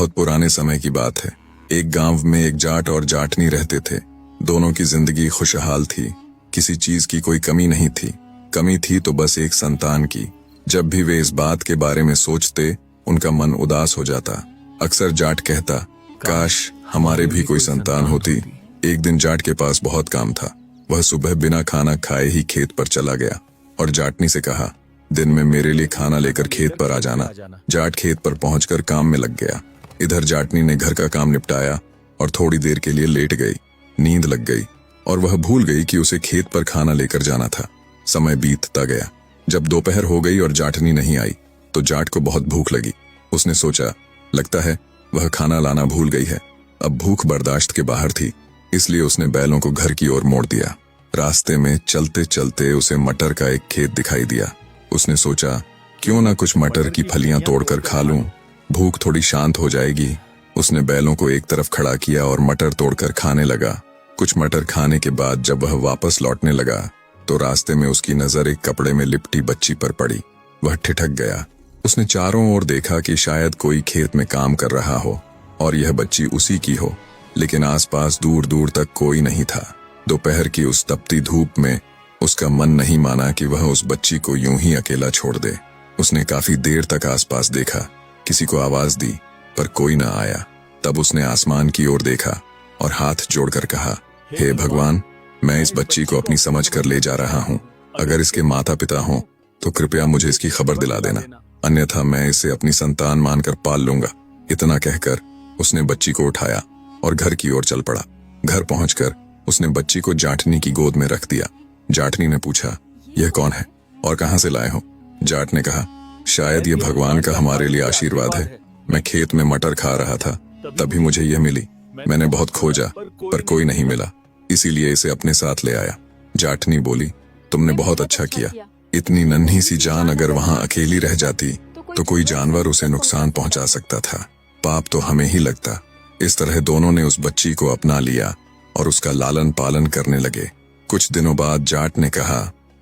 बहुत पुराने समय की बात है। एक गांव में एक जाट और जाटनी रहते थे। दोनों की जिंदगी खुशहाल थी। किसी चीज की कोई कमी नहीं थी। कमी थी तो बस एक संतान की। जब भी वे इस बात के बारे में सोचते, उनका मन उदास हो जाता। अक्सर जाट कहता, काश हमारे भी कोई संतान होती। एक दिन जाट के पास बहुत काम था। वह सुबह बिना खाना खाए ही खेत पर चला गया और जाटनी से कहा, दिन में मेरे लिए खाना लेकर खेत पर आ जाना। जाट खेत पर पहुंचकर काम में लग गया। इधर जाटनी ने घर का काम निपटाया और थोड़ी देर के लिए लेट गई। नींद लग गई और वह भूल गई कि उसे खेत पर खाना लेकर जाना था। समय बीतता गया। जब दोपहर हो गई और जाटनी नहीं आई तो जाट को बहुत भूख लगी। उसने सोचा, लगता है वह खाना लाना भूल गई है। अब भूख बर्दाश्त के बाहर थी, इसलिए उसने बैलों को घर की ओर मोड़ दिया। रास्ते में चलते चलते उसे मटर का एक खेत दिखाई दिया। उसने सोचा, क्यों ना कुछ मटर की फलियां तोड़कर खा लूं, भूख थोड़ी शांत हो जाएगी। उसने बैलों को एक तरफ खड़ा किया और मटर तोड़कर खाने लगा। कुछ मटर खाने के बाद जब वह वापस लौटने लगा तो रास्ते में उसकी नजर एक कपड़े में लिपटी बच्ची पर पड़ी। वह ठिठक गया। उसने चारों ओर देखा कि शायद कोई खेत में काम कर रहा हो और यह बच्ची उसी की हो, लेकिन आसपास दूर दूर तक कोई नहीं था। दोपहर की उस तपती धूप में उसका मन नहीं माना कि वह उस बच्ची को यूं ही अकेला छोड़ दे। उसने काफी देर तक आसपास देखा, किसी को आवाज दी, पर कोई न आया। तब उसने आसमान की ओर देखा और हाथ जोड़कर कहा, हे भगवान, मैं इस बच्ची को अपनी समझ कर ले जा रहा हूँ। अगर इसके माता पिता हों तो कृपया मुझे इसकी खबर दिला देना, अन्यथा मैं इसे अपनी संतान मानकर पाल लूंगा। इतना कहकर उसने बच्ची को उठाया और घर की ओर चल पड़ा। घर पहुंचकर उसने बच्ची को जाटनी की गोद में रख दिया। जाटनी ने पूछा, यह कौन है और कहां से लाए हो? जाट ने कहा, शायद ये भगवान का हमारे लिए आशीर्वाद है। मैं खेत में मटर खा रहा था, तभी मुझे यह मिली। मैंने बहुत खोजा पर कोई नहीं मिला, इसीलिए इसे अपने साथ ले आया। जाटनी बोली, तुमने बहुत अच्छा किया। इतनी नन्ही सी जान अगर वहां अकेली रह जाती तो कोई जानवर उसे नुकसान पहुंचा सकता था। पाप तो हमें ही लगता। इस तरह दोनों ने उस बच्ची को अपना लिया और उसका लालन पालन करने लगे। कुछ दिनों बाद जाट ने कहा,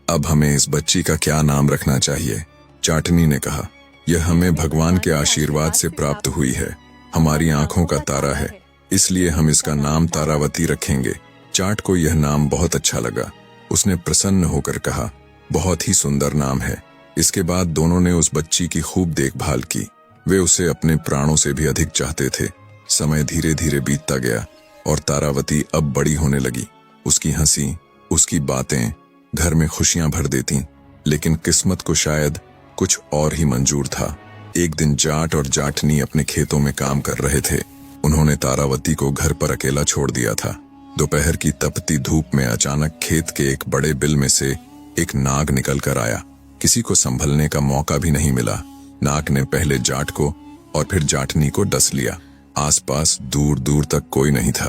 अब हमें इस बच्ची का क्या नाम रखना चाहिए? जाटनी ने कहा, यह हमें भगवान के आशीर्वाद से प्राप्त हुई है। हमारी आंखों का तारा है, इसलिए हम इसका नाम तारावती रखेंगे। जाट को यह नाम बहुत अच्छा लगा। उसने प्रसन्न होकर कहा, बहुत ही सुंदर नाम है। इसके बाद दोनों ने उस बच्ची की खूब देखभाल की। वे उसे अपने प्राणों से भी अधिक चाहते थे। समय धीरे धीरे बीतता गया और तारावती अब बड़ी होने लगी। उसकी हंसी, उसकी बातें घर में खुशियां भर देती, लेकिन किस्मत को शायद कुछ और ही मंजूर था। एक दिन जाट और जाटनी अपने खेतों में काम कर रहे थे। उन्होंने तारावती को घर पर अकेला छोड़ दिया था। दोपहर की तपती धूप में अचानक खेत के एक बड़े बिल में से एक नाग निकल कर आया। किसी को संभलने का मौका भी नहीं मिला। नाग ने पहले जाट को और फिर जाटनी को डस लिया। आसपास दूर दूर तक कोई नहीं था।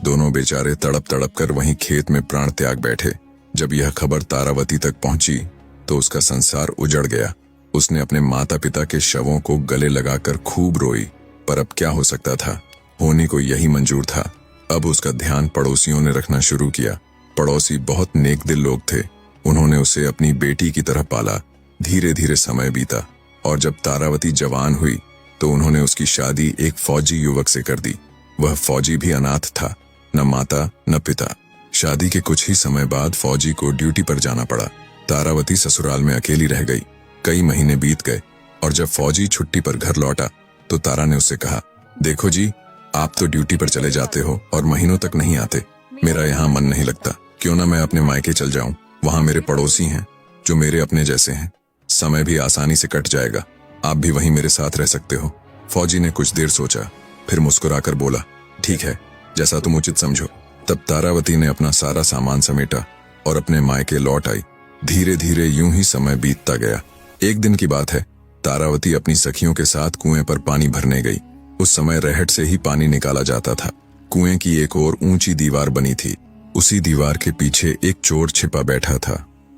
दोनों बेचारे तड़प तड़प कर वहीं खेत में प्राण त्याग बैठे। जब यह खबर तारावती तक पहुंची तो उसका संसार उजड़ गया। उसने अपने माता पिता के शवों को गले लगाकर खूब रोई, पर अब क्या हो सकता था? होने को यही मंजूर था। अब उसका ध्यान पड़ोसियों ने रखना शुरू किया। पड़ोसी बहुत नेक दिल लोग थे। उन्होंने उसे अपनी बेटी की तरह पाला। धीरे धीरे समय बीता और जब तारावती जवान हुई तो उन्होंने उसकी शादी एक फौजी युवक से कर दी। वह फौजी भी अनाथ था, न माता न पिता। शादी के कुछ ही समय बाद फौजी को ड्यूटी पर जाना पड़ा। तारावती ससुराल में अकेली रह गई। कई महीने बीत गए और जब फौजी छुट्टी पर घर लौटा तो तारा ने उससे कहा, देखो जी, आप तो ड्यूटी पर चले जाते हो और महीनों तक नहीं आते। मेरा यहाँ मन नहीं लगता। क्यों ना मैं अपने मायके चल जाऊं? वहां मेरे पड़ोसी हैं जो मेरे अपने जैसे हैं। समय भी आसानी से कट जाएगा। आप भी वहीं मेरे साथ रह सकते हो। फौजी ने कुछ देर सोचा, फिर मुस्कुराकर बोला, ठीक है, जैसा तुम उचित समझो। तब तारावती ने अपना सारा सामान समेटा और अपने मायके लौट आई। धीरे धीरे यूं ही समय बीतता गया। एक दिन की बात है, तारावती अपनी सखियों के साथ कुएं पर पानी भरने गई। उस समय रहट से ही पानी निकाला जाता था। कुएं की एक ओर ऊंची दीवार बनी थी। उसी दीवार के पीछे एक चोर छिपा बैठा था।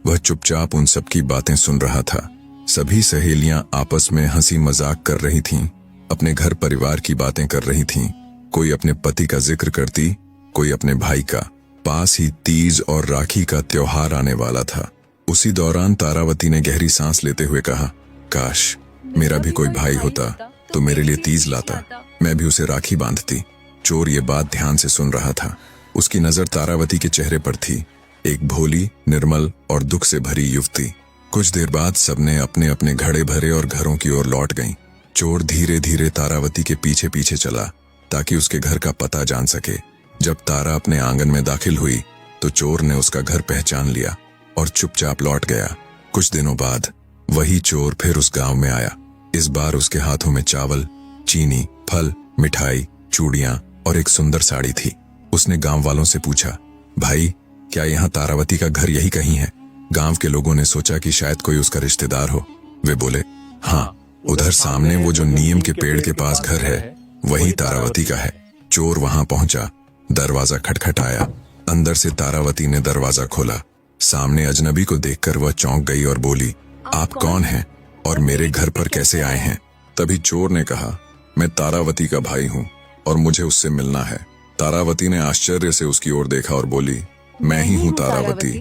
वह चुपचाप उन सबकी बातें सुन रहा था। सभी सहेलियां आपस में हंसी मजाक कर रही थीं, अपने घर परिवार की बातें कर रही थीं। कोई अपने पति का जिक्र करती, कोई अपने भाई का। पास ही तीज और राखी का त्योहार आने वाला था। उसी दौरान तारावती ने गहरी सांस लेते हुए कहा, काश मेरा भी कोई भाई होता तो मेरे लिए तीज लाता, मैं भी उसे राखी बांधती। चोर ये बात ध्यान से सुन रहा था। उसकी नजर तारावती के चेहरे पर थी, एक भोली, निर्मल और दुख से भरी युवती। कुछ देर बाद सबने अपने अपने घड़े भरे और घरों की ओर लौट गईं। चोर धीरे धीरे तारावती के पीछे पीछे चला ताकि उसके घर का पता जान सके। जब तारा अपने आंगन में दाखिल हुई तो चोर ने उसका घर पहचान लिया और चुपचाप लौट गया। कुछ दिनों बाद वही चोर फिर उस गांव में आया। इस बार उसके हाथों में चावल, चीनी, फल, मिठाई, चूड़ियां और एक सुंदर साड़ी थी। उसने गांव वालों से पूछा, भाई क्या यहाँ तारावती का घर यही कहीं है? गांव के लोगों ने सोचा कि शायद कोई उसका रिश्तेदार हो। वे बोले, हाँ, उधर सामने वो जो नीम के पेड़ के पास घर है वही तारावती का है। चोर वहां पहुंचा, दरवाजा खटखटाया। अंदर से तारावती ने दरवाजा खोला। सामने अजनबी को देखकर वह चौंक गई और बोली, आप कौन हैं और मेरे घर पर कैसे आए हैं? तभी चोर ने कहा, मैं तारावती का भाई हूँ और मुझे उससे मिलना है। तारावती ने आश्चर्य से उसकी ओर देखा और बोली, मैं ही हूँ तारावती,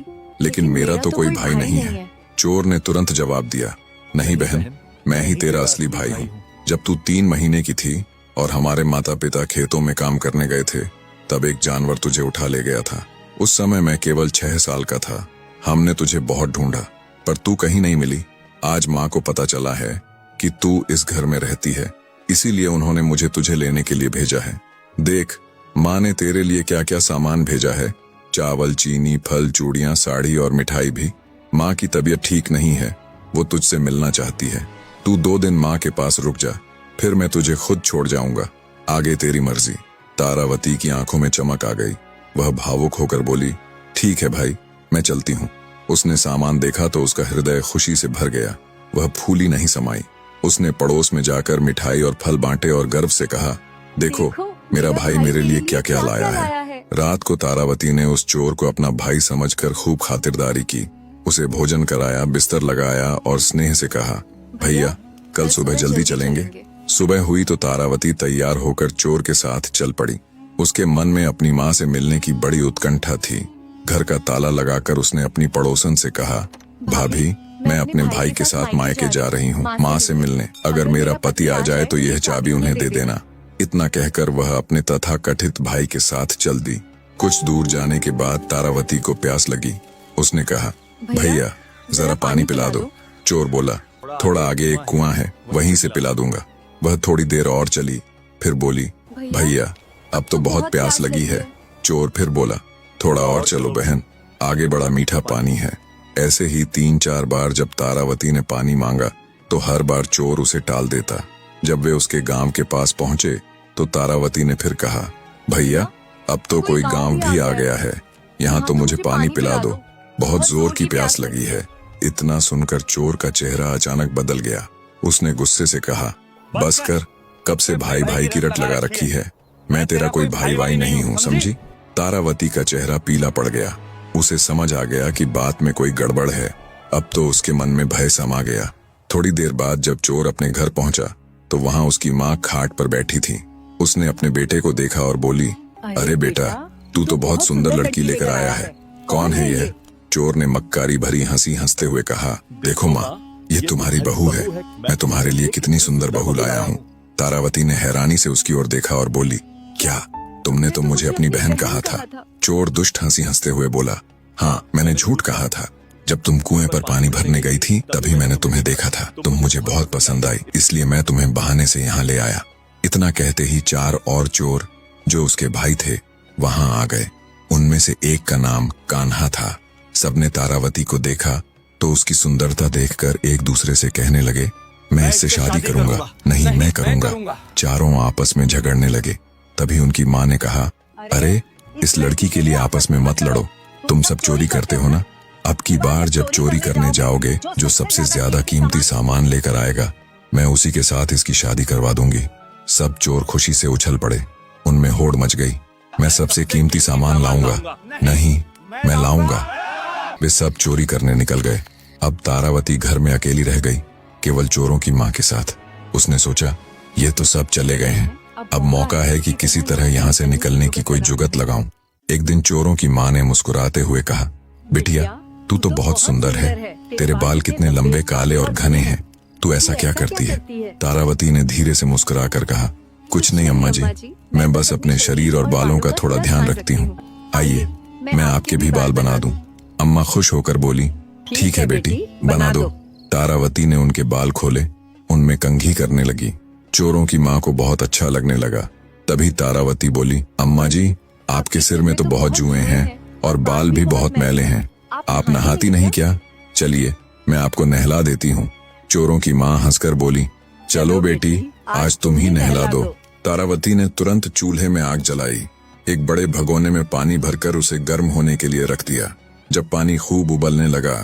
लेकिन मेरा तो कोई भाई नहीं है। चोर ने तुरंत जवाब दिया, नहीं बहन, मैं ही तेरा असली भाई हूँ। जब तू 3 महीने की थी और हमारे माता पिता खेतों में काम करने गए थे, तब एक जानवर तुझे उठा ले गया था। उस समय मैं केवल 6 साल का था। हमने तुझे बहुत ढूंढा पर तू कहीं नहीं मिली। आज माँ को पता चला है कि तू इस घर में रहती है, इसीलिए उन्होंने मुझे तुझे लेने के लिए भेजा है। देख, माँ ने तेरे लिए क्या क्या सामान भेजा है, चावल, चीनी, फल, चूड़ियां, साड़ी और मिठाई भी। माँ की तबीयत ठीक नहीं है, वो तुझसे मिलना चाहती है। तू 2 दिन माँ के पास रुक जा, फिर मैं तुझे खुद छोड़ जाऊंगा। आगे तेरी मर्जी। तारावती की आंखों में चमक आ गई। वह भावुक होकर बोली, ठीक है भाई, मैं चलती हूँ। उसने सामान देखा तो उसका हृदय खुशी से भर गया। वह फूली नहीं समाई। उसने पड़ोस में जाकर मिठाई और फल बांटे और गर्व से कहा, देखो मेरा भाई मेरे लिए क्या क्या लाया है। रात को तारावती ने उस चोर को अपना भाई समझकर खूब खातिरदारी की। उसे भोजन कराया, बिस्तर लगाया और स्नेह से कहा, भैया कल सुबह जल्दी चलेंगे। सुबह हुई तो तारावती तैयार होकर चोर के साथ चल पड़ी। उसके मन में अपनी माँ से मिलने की बड़ी उत्कंठा थी। घर का ताला लगाकर उसने अपनी पड़ोसन से कहा, भाभी मैं अपने भाई के साथ मायके जा रही हूँ माँ से मिलने। अगर मेरा पति आ जाए तो यह चाबी उन्हें दे देना। इतना कहकर वह अपने तथाकथित भाई के साथ चल दी। कुछ दूर जाने के बाद तारावती को प्यास लगी। उसने कहा, भैया जरा पानी पिला दो। चोर बोला, थोड़ा आगे एक कुआं है, वहीं से पिला दूंगा। वह थोड़ी देर और चली, फिर बोली, भैया अब तो बहुत प्यास लगी है। चोर फिर बोला, थोड़ा और चलो बहन, आगे बड़ा मीठा पानी है। ऐसे ही 3-4 बार जब तारावती ने पानी मांगा तो हर बार चोर उसे टाल देता। जब वे उसके गांव के पास पहुंचे तो तारावती ने फिर कहा, भैया अब तो कोई गांव भी आ गया है, यहाँ तो मुझे पानी पिला दो, बहुत जोर की प्यास लगी है। इतना सुनकर चोर का चेहरा अचानक बदल गया। उसने गुस्से से कहा, बस कर, कब से भाई भाई की रट लगा रखी है? मैं तेरा कोई भाई वाई नहीं हूँ, समझी? तारावती का चेहरा पीला पड़ गया। उसे समझ आ गया कि बात में कोई गड़बड़ है। अब तो उसके मन में भय समा गया। थोड़ी देर बाद जब चोर अपने घर पहुंचा तो वहां उसकी माँ खाट पर बैठी थी। उसने अपने बेटे को देखा और बोली, अरे बेटा, तू तो बहुत सुंदर लड़की लेकर आया है, कौन है यह? चोर ने मक्कारी भरी हंसी हंसते हुए कहा, देखो माँ, ये तुम्हारी बहू है। मैं तुम्हारे लिए कितनी सुंदर बहू लाया हूँ। तारावती ने हैरानी से उसकी ओर देखा और बोली, क्या तुमने तो मुझे अपनी बहन कहा था? चोर दुष्ट हंसी हंसते हुए बोला, हाँ मैंने झूठ कहा था। जब तुम कुएं पर पानी भरने गई थी तभी मैंने तुम्हें देखा था। तुम मुझे बहुत पसंद आई, इसलिए मैं तुम्हें बहाने से यहाँ ले आया। इतना कहते ही 4 और चोर जो उसके भाई थे वहां आ गए। उनमें से एक का नाम कान्हा था। सबने तारावती को देखा तो उसकी सुंदरता देखकर एक दूसरे से कहने लगे, मैं इससे शादी करूंगा। नहीं, मैं करूंगा। चारों आपस में झगड़ने लगे। तभी उनकी माँ ने कहा, अरे इस लड़की के लिए आपस में मत लड़ो, तुम सब चोरी करते हो ना। अब की बार जब चोरी करने जाओगे, जो सबसे ज्यादा कीमती सामान लेकर आएगा, मैं उसी के साथ इसकी शादी करवा दूंगी। सब चोर खुशी से उछल पड़े। उनमें होड़ मच गई, मैं सबसे कीमती सामान लाऊंगा। नहीं, मैं लाऊंगा। वे सब चोरी करने निकल गए। अब तारावती घर में अकेली रह गई, केवल चोरों की माँ के साथ। उसने सोचा, ये तो सब चले गए हैं, अब मौका है कि किसी तरह यहाँ से निकलने की कोई जुगत लगाऊं। एक दिन चोरों की माँ ने मुस्कुराते हुए कहा, बिटिया तू तो बहुत सुंदर है, तेरे बाल कितने लंबे, काले और घने हैं, तू ऐसा क्या करती है? तारावती ने धीरे से मुस्कुराकर कहा, कुछ नहीं अम्मा जी, मैं बस अपने शरीर और बालों का थोड़ा ध्यान रखती हूँ। आइए मैं आपके भी बाल बना दूं। अम्मा खुश होकर बोली, ठीक है बेटी, बना दो। तारावती ने उनके बाल खोले, उनमें कंघी करने लगी। चोरों की माँ को बहुत अच्छा लगने लगा। तभी तारावती बोली, अम्मा जी, आपके सिर में तो बहुत जुएं हैं और बाल भी बहुत मैले हैं, आप नहाती नहीं क्या? चलिए मैं आपको नहला देती हूँ। चोरों की माँ हंसकर बोली, चलो बेटी, आज तुम ही नहला दो। तारावती ने तुरंत चूल्हे में आग जलाई। एक बड़े भगोने में पानी भरकर उसे गर्म होने के लिए रख दिया। जब पानी खूब उबलने लगा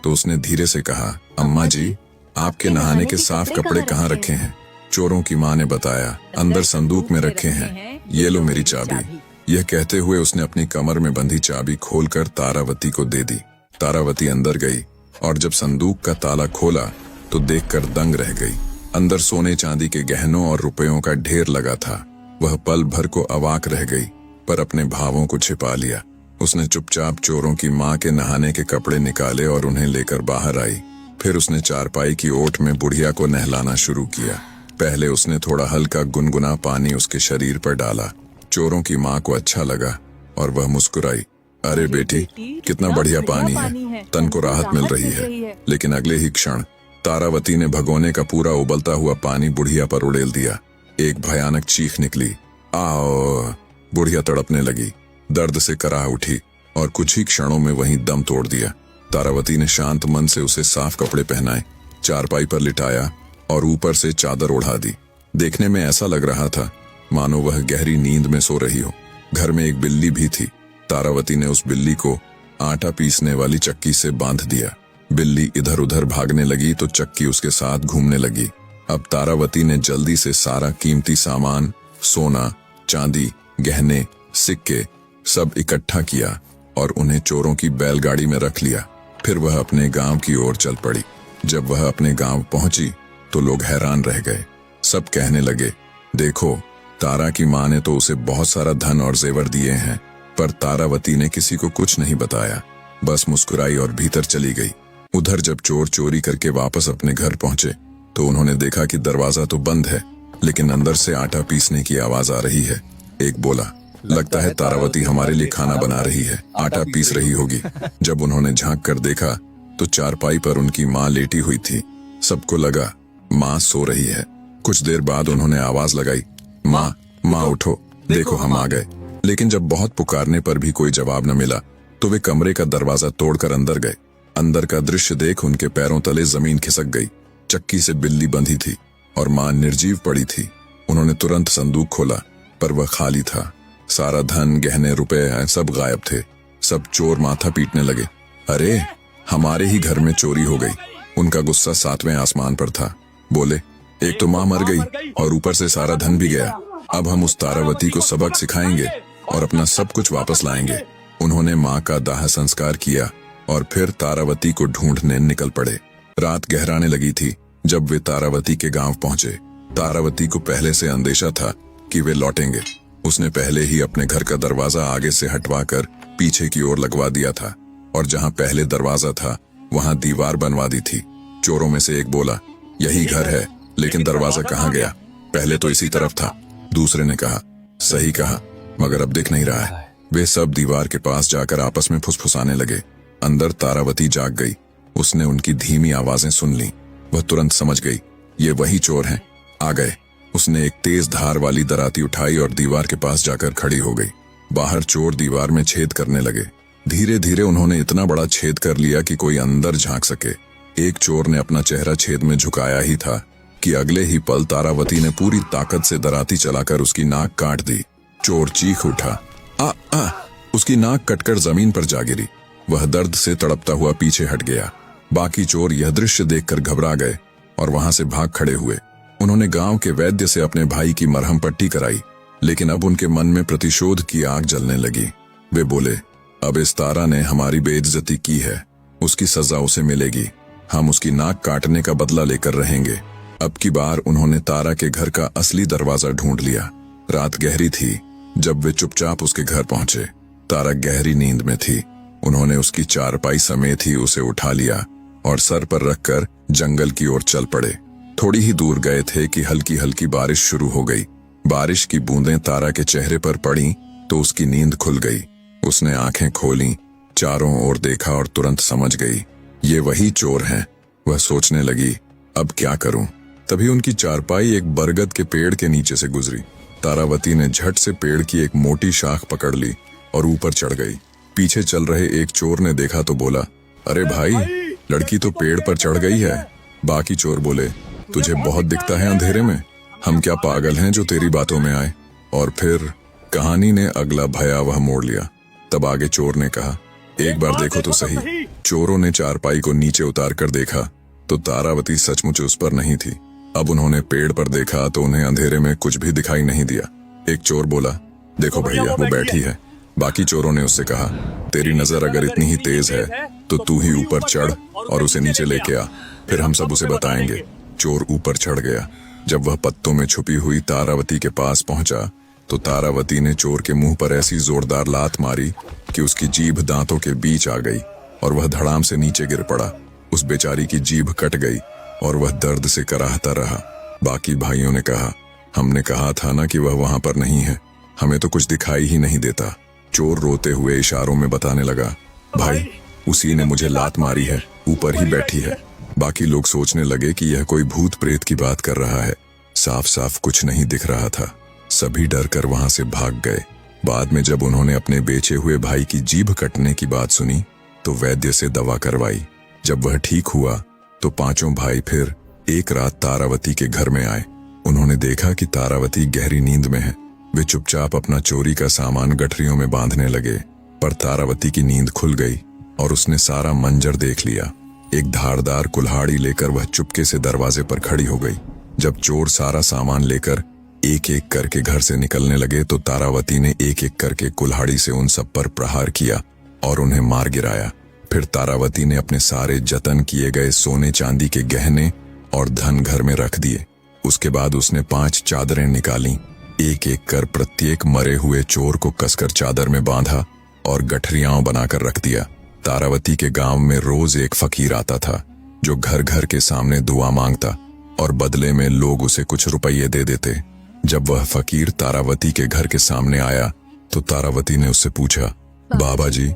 तो उसने धीरे से कहा, अम्मा जी, आपके नहाने के साफ कपड़े कहाँ रखे हैं? चोरों की माँ ने बताया, अंदर संदूक में रखे हैं, ये लो मेरी चाबी। यह कहते हुए उसने अपनी कमर में बंधी चाबी खोलकर तारावती को दे दी। तारावती अंदर गई और जब संदूक का ताला खोला तो देखकर दंग रह गई। अंदर सोने चांदी के गहनों और रुपयों का ढेर लगा था। वह पल भर को अवाक रह गई, पर अपने भावों को छिपा लिया। उसने चुपचाप चोरों की माँ के नहाने के कपड़े निकाले और उन्हें लेकर बाहर आई। फिर उसने चारपाई की ओट में बुढ़िया को नहलाना शुरू किया। पहले उसने थोड़ा हल्का गुनगुना पानी उसके शरीर पर डाला। चोरों की माँ को अच्छा लगा और वह मुस्कुराई, अरे बेटी, कितना बढ़िया पानी है, तन को राहत मिल रही है। लेकिन अगले ही क्षण तारावती ने भगोने का पूरा उबलता हुआ पानी बुढ़िया पर उड़ेल दिया। एक भयानक चीख निकली, आओ! बुढ़िया तड़पने लगी, दर्द से कराह उठी और कुछ ही क्षणों में वहीं दम तोड़ दिया। तारावती ने शांत मन से उसे साफ कपड़े पहनाए, चारपाई पर लिटाया और ऊपर से चादर ओढ़ा दी। देखने में ऐसा लग रहा था मानो वह गहरी नींद में सो रही हो। घर में एक बिल्ली भी थी। तारावती ने उस बिल्ली को आटा पीसने वाली चक्की से बांध दिया। बिल्ली इधर उधर भागने लगी तो चक्की उसके साथ घूमने लगी। अब तारावती ने जल्दी से सारा कीमती सामान, सोना, चांदी, गहने, सिक्के सब इकट्ठा किया और उन्हें चोरों की बैलगाड़ी में रख लिया। फिर वह अपने गांव की ओर चल पड़ी। जब वह अपने गांव पहुंची तो लोग हैरान रह गए। सब कहने लगे, देखो, तारा की माँ ने तो उसे बहुत सारा धन और जेवर दिए हैं, पर तारावती ने किसी को कुछ नहीं बताया, बस मुस्कुराई और भीतर चली गई। उधर जब चोर चोरी करके वापस अपने घर पहुंचे तो उन्होंने देखा कि दरवाजा तो बंद है, लेकिन अंदर से आटा पीसने की आवाज आ रही है। एक बोला, लगता है तारावती हमारे लिए खाना बना रही है, आटा पीस रही होगी। जब उन्होंने झांक कर देखा तो चारपाई पर उनकी माँ लेटी हुई थी। सबको लगा माँ सो रही है। कुछ देर बाद उन्होंने आवाज लगाई, माँ, माँ उठो, देखो हम आ गए। लेकिन जब बहुत पुकारने पर भी कोई जवाब न मिला तो वे कमरे का दरवाजा तोड़कर अंदर गए। अंदर का दृश्य देख उनके पैरों तले जमीन खिसक गई। चक्की से बिल्ली बंधी थी और माँ निर्जीव पड़ी थी। उन्होंने तुरंत संदूक खोला, पर वह खाली था। सारा धन, गहने, रुपए सब गायब थे। सब चोर माथा पीटने लगे, अरे, हमारे ही घर में चोरी हो गई। उनका गुस्सा 7वें आसमान पर था। बोले, एक तो माँ मर गई और ऊपर से सारा धन भी गया। अब हम उस तारावती को सबक सिखाएंगे और अपना सब कुछ वापस लाएंगे। उन्होंने माँ का दाह संस्कार किया और फिर तारावती को ढूंढने निकल पड़े। रात गहराने लगी थी जब वे तारावती के गांव पहुंचे। तारावती को पहले से अंदेशा था कि वे लौटेंगे। उसने पहले ही अपने घर का दरवाजा आगे से हटवाकर पीछे की ओर लगवा दिया था और जहां पहले दरवाजा था वहां दीवार बनवा दी थी। चोरों में से एक बोला, यही घर है, लेकिन दरवाजा कहाँ गया? पहले तो इसी तरफ था। दूसरे ने कहा, सही कहा, मगर अब दिख नहीं रहा है। वे सब दीवार के पास जाकर आपस में फुसफुसाने लगे। अंदर तारावती जाग गई। उसने उनकी धीमी आवाजें सुन ली। वह तुरंत समझ गई, ये वही चोर हैं, आ गए। उसने एक तेज धार वाली दराती उठाई और दीवार के पास जाकर खड़ी हो गई। बाहर चोर दीवार में छेद करने लगे। धीरे धीरे उन्होंने इतना बड़ा छेद कर लिया कि कोई अंदर झांक सके। एक चोर ने अपना चेहरा छेद में झुकाया ही था कि अगले ही पल तारावती ने पूरी ताकत से दराती चलाकर उसकी नाक काट दी। चोर चीख उठा, आ आ! उसकी नाक कटकर जमीन पर जा गिरी। वह दर्द से तड़पता हुआ पीछे हट गया। बाकी चोर यह दृश्य देखकर घबरा गए और वहां से भाग खड़े हुए। उन्होंने गांव के वैद्य से अपने भाई की मरहम पट्टी कराई, लेकिन अब उनके मन में प्रतिशोध की आग जलने लगी। वे बोले, अब इस तारा ने हमारी बेइज्जती की है, उसकी सजा उसे मिलेगी। हम उसकी नाक काटने का बदला लेकर रहेंगे। अब की बार उन्होंने तारा के घर का असली दरवाजा ढूंढ लिया। रात गहरी थी जब वे चुपचाप उसके घर पहुंचे। तारा गहरी नींद में थी। उन्होंने उसकी चारपाई समेत ही उसे उठा लिया और सर पर रखकर जंगल की ओर चल पड़े। थोड़ी ही दूर गए थे कि हल्की हल्की बारिश शुरू हो गई। बारिश की बूंदें तारा के चेहरे पर पड़ी तो उसकी नींद खुल गई। उसने आंखें खोलीं, चारों ओर देखा और तुरंत समझ गई ये वही चोर हैं। वह सोचने लगी, अब क्या करूं? तभी उनकी चारपाई एक बरगद के पेड़ के नीचे से गुजरी। तारावती ने झट से पेड़ की एक मोटी शाख पकड़ ली और ऊपर चढ़ गई। पीछे चल रहे एक चोर ने देखा तो बोला, अरे भाई, लड़की तो पेड़ पर चढ़ गई है। बाकी चोर बोले, तुझे बहुत दिखता है अंधेरे में, हम क्या पागल हैं जो तेरी बातों में आए? और फिर कहानी ने अगला भयावह मोड़ लिया। तब आगे चोर ने कहा, एक बार देखो तो सही। चोरों ने चारपाई को नीचे उतार कर देखा तो तारावती सचमुच उस पर नहीं थी। अब उन्होंने पेड़ पर देखा तो उन्हें अंधेरे में कुछ भी दिखाई नहीं दिया। एक चोर बोला, देखो भैया, वो बैठी है। बाकी चोरों ने उससे कहा, तेरी नजर अगर इतनी ही तेज है तो तू ही ऊपर चढ़ और उसे नीचे लेके आ, फिर हम सब उसे बताएंगे। चोर ऊपर चढ़ गया। जब वह पत्तों में छुपी हुई तारावती के पास पहुंचा तो तारावती ने चोर के मुंह पर ऐसी जोरदार लात मारी कि उसकी जीभ दांतों के बीच आ गई और वह धड़ाम से नीचे गिर पड़ा। उस बेचारी की जीभ कट गई और वह दर्द से कराहता रहा। बाकी भाइयों ने कहा, हमने कहा था ना कि वह वहां पर नहीं है, हमें तो कुछ दिखाई ही नहीं देता। चोर रोते हुए इशारों में बताने लगा, भाई, उसी ने मुझे लात मारी है, ऊपर ही बैठी है। बाकी लोग सोचने लगे कि यह कोई भूत प्रेत की बात कर रहा है। साफ साफ कुछ नहीं दिख रहा था। सभी डर कर वहां से भाग गए। बाद में जब उन्होंने अपने बेचे हुए भाई की जीभ कटने की बात सुनी तो वैद्य से दवा करवाई। जब वह ठीक हुआ तो पांचों भाई फिर एक रात तारावती के घर में आए। उन्होंने देखा कि तारावती गहरी नींद में है। वे चुपचाप अपना चोरी का सामान गठरियों में बांधने लगे, पर तारावती की नींद खुल गई और उसने सारा मंजर देख लिया। एक धारदार कुल्हाड़ी लेकर वह चुपके से दरवाजे पर खड़ी हो गई। जब चोर सारा सामान लेकर एक एक करके घर से निकलने लगे तो तारावती ने एक एक करके कुल्हाड़ी से उन सब पर प्रहार किया और उन्हें मार गिराया। फिर तारावती ने अपने सारे जतन किए गए सोने चांदी के गहने और धन घर में रख दिए। उसके बाद उसने 5 चादरें निकाली। एक एक कर प्रत्येक मरे हुए चोर को कसकर चादर में बांधा और गठरियां बनाकर रख दिया। तारावती के गांव में रोज एक फकीर आता था जो घर घर के सामने दुआ मांगता और बदले में लोग उसे कुछ रुपये दे देते। जब वह फकीर तारावती के घर के सामने आया तो तारावती ने उससे पूछा, बाबा जी,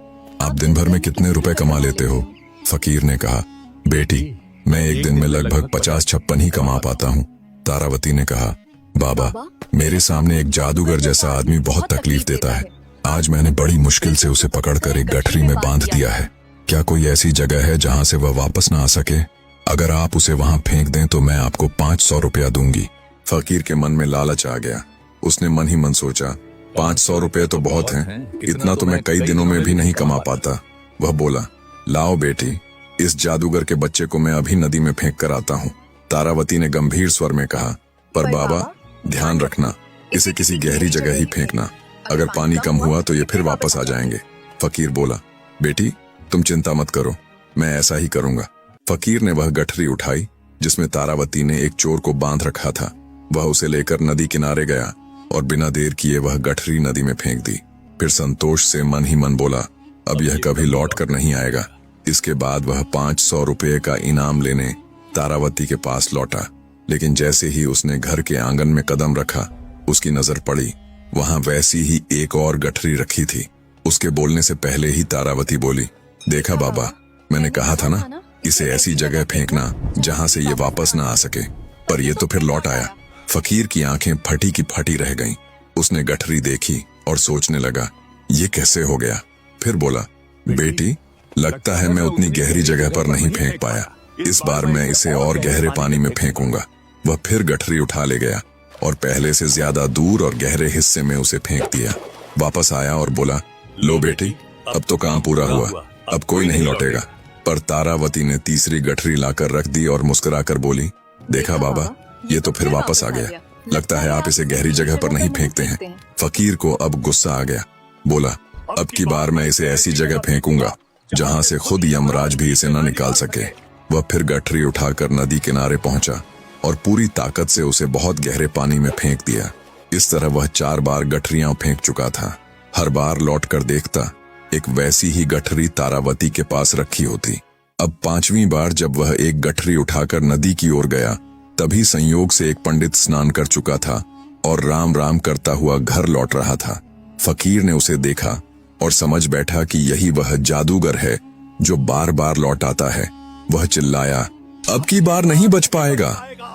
आप दिन भर में कितने रुपए कमा लेते हो? फकीर ने कहा, बेटी, मैं एक दिन में लगभग 50-56 ही कमा पाता हूँ। तारावती ने कहा, बाबा, मेरे सामने एक जादूगर जैसा आदमी बहुत तकलीफ देता है। आज मैंने बड़ी मुश्किल से उसे पकड़कर एक गठरी में बांध दिया है। क्या कोई ऐसी जगह है जहाँ से वह वापस ना आ सके? अगर आप उसे वहाँ फेंक दें तो मैं आपको 500 रुपया दूंगी। फकीर के मन में लालच आ गया। उसने मन ही मन सोचा, 500 रुपये तो बहुत हैं, इतना तो मैं कई दिनों में भी नहीं कमा पाता। वह बोला, लाओ बेटी, इस जादूगर के बच्चे को मैं अभी नदी में फेंक कर आता हूँ। तारावती ने गंभीर स्वर में कहा, पर बाबा, ध्यान रखना, इसे किसी गहरी जगह ही फेंकना। अगर पानी कम हुआ तो ये फिर वापस आ जाएंगे। फकीर बोला, बेटी, तुम चिंता मत करो, मैं ऐसा ही करूंगा। फकीर ने वह गठरी उठाई जिसमें तारावती ने एक चोर को बांध रखा था। वह उसे लेकर नदी किनारे गया और बिना देर किए वह गठरी नदी में फेंक दी। फिर संतोष से मन ही मन बोला, अब यह कभी लौट कर नहीं आएगा। इसके बाद वह 500 रुपये का इनाम लेने तारावती के पास लौटा। लेकिन जैसे ही उसने घर के आंगन में कदम रखा, उसकी नजर पड़ी, वहां वैसी ही एक और गठरी रखी थी। उसके बोलने से पहले ही तारावती बोली, देखा बाबा, मैंने कहा था ना, इसे ऐसी जगह फेंकना जहां से ये वापस ना आ सके। पर ये तो फिर लौट आया। फकीर की आंखें फटी की फटी रह गईं। उसने गठरी देखी और सोचने लगा, ये कैसे हो गया? फिर बोला, बेटी, लगता है मैं उतनी गहरी जगह पर नहीं फेंक पाया। इस बार मैं इसे और गहरे पानी में फेंकूंगा। वह फिर गठरी उठा ले गया और पहले से ज्यादा दूर और गहरे हिस्से में उसे फेंक दिया। वापस आया और बोला, लो बेटी, अब तो काम पूरा हुआ, अब कोई नहीं लौटेगा। पर तारावती ने तीसरी गठरी लाकर रख दी और मुस्कुराकर बोली, देखा बाबा, ये तो फिर वापस आ गया। लगता है आप इसे गहरी जगह पर नहीं फेंकते हैं। फकीर को अब गुस्सा आ गया। बोला, अब की बार मैं इसे ऐसी जगह फेंकूंगा जहां से खुद यमराज भी इसे न निकाल सके। वह फिर गठरी उठाकर नदी किनारे पहुंचा और पूरी ताकत से उसे बहुत गहरे पानी में फेंक दिया। इस तरह वह 4 बार गठरियां फेंक चुका था। हर बार लौट कर देखता, एक वैसी ही गठरी तारावती के पास रखी होती। अब 5वीं बार जब वह एक गठरी उठाकर नदी की ओर गया, तभी संयोग से एक पंडित स्नान कर चुका था और राम राम करता हुआ घर लौट रहा था। फकीर ने उसे देखा और समझ बैठा कि यही वह जादूगर है जो बार बार लौट आता है। वह चिल्लाया, अब की बार नहीं बच पाएगा,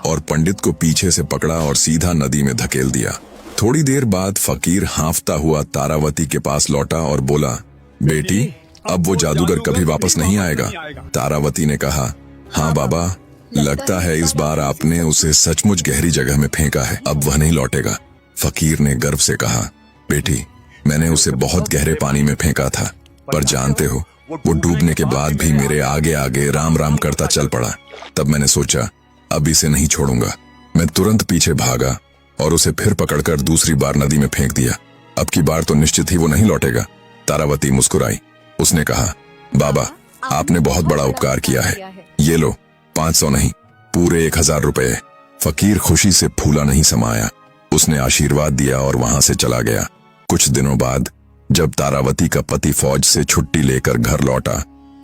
और पंडित को पीछे से पकड़ा और सीधा नदी में धकेल दिया। थोड़ी देर बाद फकीर हांफता हुआ तारावती के पास लौटा और बोला, बेटी, अब वो जादूगर कभी वापस नहीं आएगा। तारावती ने कहा, हाँ बाबा, लगता है इस बार आपने उसे सचमुच गहरी जगह में फेंका है, अब वह नहीं लौटेगा। फकीर ने गर्व से कहा, बेटी, मैंने उसे बहुत गहरे पानी में फेंका था, पर जानते हो, वो डूबने के बाद भी मेरे आगे आगे राम राम करता चल पड़ा। तब मैंने सोचा, अब इसे नहीं छोड़ूंगा। मैं तुरंत पीछे भागा और उसे फिर पकड़कर दूसरी बार नदी में फेंक दिया। अब की बार तो निश्चित ही वो नहीं लौटेगा। तारावती मुस्कुराई। उसने कहा, बाबा, आपने बहुत बड़ा उपकार किया है। ये लो, 500 नहीं, पूरे 1000 रुपए। फकीर खुशी से फूला नहीं समाया। उसने आशीर्वाद दिया और वहां से चला गया। कुछ दिनों बाद जब तारावती का पति फौज से छुट्टी लेकर घर लौटा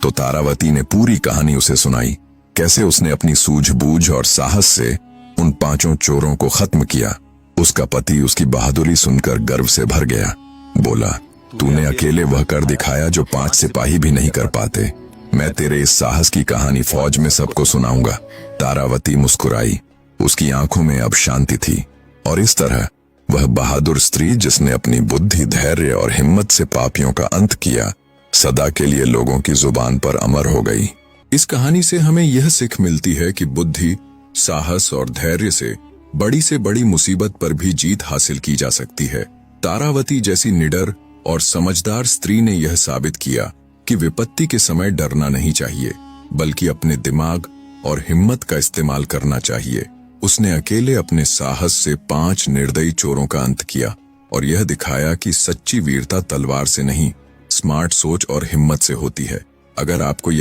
तो तारावती ने पूरी कहानी उसे सुनाई, कैसे उसने अपनी सूझबूझ और साहस से उन 5 चोरों को खत्म किया। उसका पति उसकी बहादुरी सुनकर गर्व से भर गया। बोला, तूने अकेले वह कर दिखाया जो 5 सिपाही भी नहीं कर पाते। मैं तेरे इस साहस की कहानी फौज में सबको सुनाऊंगा। तारावती मुस्कुराई। उसकी आंखों में अब शांति थी, और इस तरह वह बहादुर स्त्री जिसने अपनी बुद्धि, धैर्य और हिम्मत से पापियों का अंत किया, सदा के लिए लोगों की जुबान पर अमर हो गई। इस कहानी से हमें यह सीख मिलती है कि बुद्धि, साहस और धैर्य से बड़ी मुसीबत पर भी जीत हासिल की जा सकती है। तारावती जैसी निडर और समझदार स्त्री ने यह साबित किया कि विपत्ति के समय डरना नहीं चाहिए, बल्कि अपने दिमाग और हिम्मत का इस्तेमाल करना चाहिए। उसने अकेले अपने साहस से 5 निर्दयी चोरों का अंत किया और यह दिखाया कि सच्ची वीरता तलवार से नहीं, स्मार्ट सोच और हिम्मत से होती है। अगर आपको